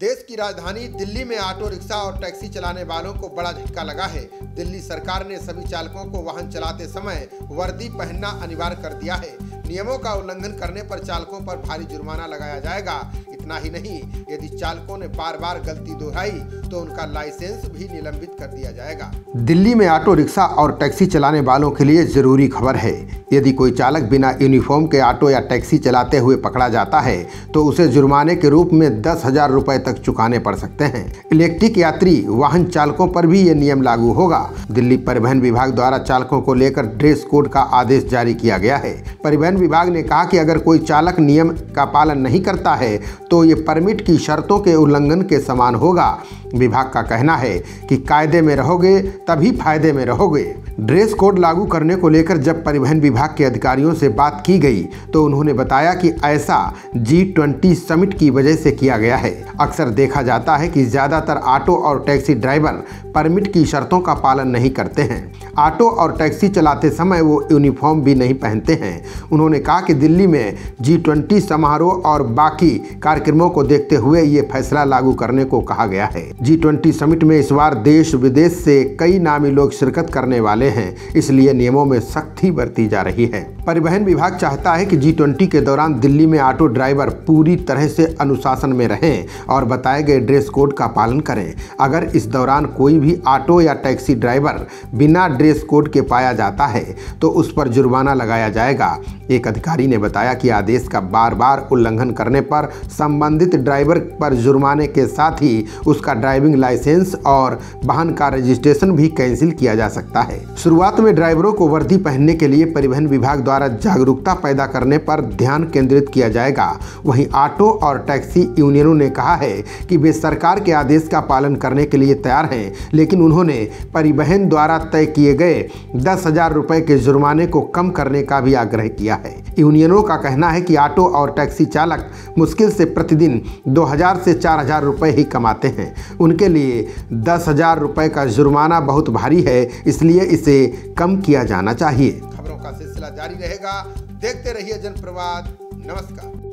देश की राजधानी दिल्ली में ऑटो रिक्शा और टैक्सी चलाने वालों को बड़ा झटका लगा है। दिल्ली सरकार ने सभी चालकों को वाहन चलाते समय वर्दी पहनना अनिवार्य कर दिया है। नियमों का उल्लंघन करने पर चालकों पर भारी जुर्माना लगाया जाएगा। इतना ही नहीं, यदि चालकों ने बार बार गलती दोहराई तो उनका लाइसेंस भी निलंबित कर दिया जाएगा। दिल्ली में ऑटो रिक्शा और टैक्सी चलाने वालों के लिए जरूरी खबर है। यदि कोई चालक बिना यूनिफॉर्म के ऑटो या टैक्सी चलाते हुए पकड़ा जाता है तो उसे जुर्माने के रूप में 10,000 रुपए तक चुकाने पड़ सकते हैं। इलेक्ट्रिक यात्री वाहन चालकों पर भी ये नियम लागू होगा। दिल्ली परिवहन विभाग द्वारा चालकों को लेकर ड्रेस कोड का आदेश जारी किया गया है। परिवहन विभाग ने कहा कि अगर कोई चालक नियम का पालन नहीं करता है तो ये परमिट की शर्तों के उल्लंघन के समान होगा। विभाग का कहना है कि कायदे में रहोगे तभी फायदे में रहोगे। ड्रेस कोड लागू करने को लेकर जब परिवहन विभाग के अधिकारियों से बात की गई तो उन्होंने बताया कि ऐसा G20 समिट की वजह से किया गया है। अक्सर देखा जाता है कि ज़्यादातर ऑटो और टैक्सी ड्राइवर परमिट की शर्तों का पालन नहीं करते हैं। ऑटो और टैक्सी चलाते समय वो यूनिफॉर्म भी नहीं पहनते हैं। उन्होंने कहा कि दिल्ली में G20 समारोह और बाकी कार्यक्रमों को देखते हुए ये फैसला लागू करने को कहा गया है। G20 समिट में इस बार देश विदेश से कई नामी लोग शिरकत करने वाले हैं, इसलिए नियमों में सख्ती बरती जा रही है। परिवहन विभाग चाहता है कि G20 के दौरान दिल्ली में ऑटो ड्राइवर पूरी तरह से अनुशासन में रहें और बताए गए ड्रेस कोड का पालन करें। अगर इस दौरान कोई भी ऑटो या टैक्सी ड्राइवर बिना ड्रेस कोड के पाया जाता है तो उस पर जुर्माना लगाया जाएगा। एक अधिकारी ने बताया कि आदेश का बार बार उल्लंघन करने पर संबंधित ड्राइवर पर जुर्माने के साथ ही उसका ड्राइविंग लाइसेंस और वाहन का रजिस्ट्रेशन भी कैंसिल किया जा सकता है। शुरुआत में ड्राइवरों को वर्दी पहनने के लिए परिवहन विभाग द्वारा जागरूकता पैदा करने पर ध्यान केंद्रित किया जाएगा। वहीं ऑटो और टैक्सी यूनियनों ने कहा है कि वे सरकार के आदेश का पालन करने के लिए तैयार हैं, लेकिन उन्होंने परिवहन द्वारा तय किए गए 10,000 रुपए के जुर्माने को कम करने का भी आग्रह किया है। यूनियनों का कहना है कि ऑटो और टैक्सी चालक मुश्किल से प्रतिदिन 2,000 से 4,000 रुपए ही कमाते हैं। उनके लिए 10,000 रुपए का जुर्माना बहुत भारी है, इसलिए इसे कम किया जाना चाहिए। खबरों का सिलसिला जारी रहेगा। देखते रहिए जनप्रवाद। नमस्कार।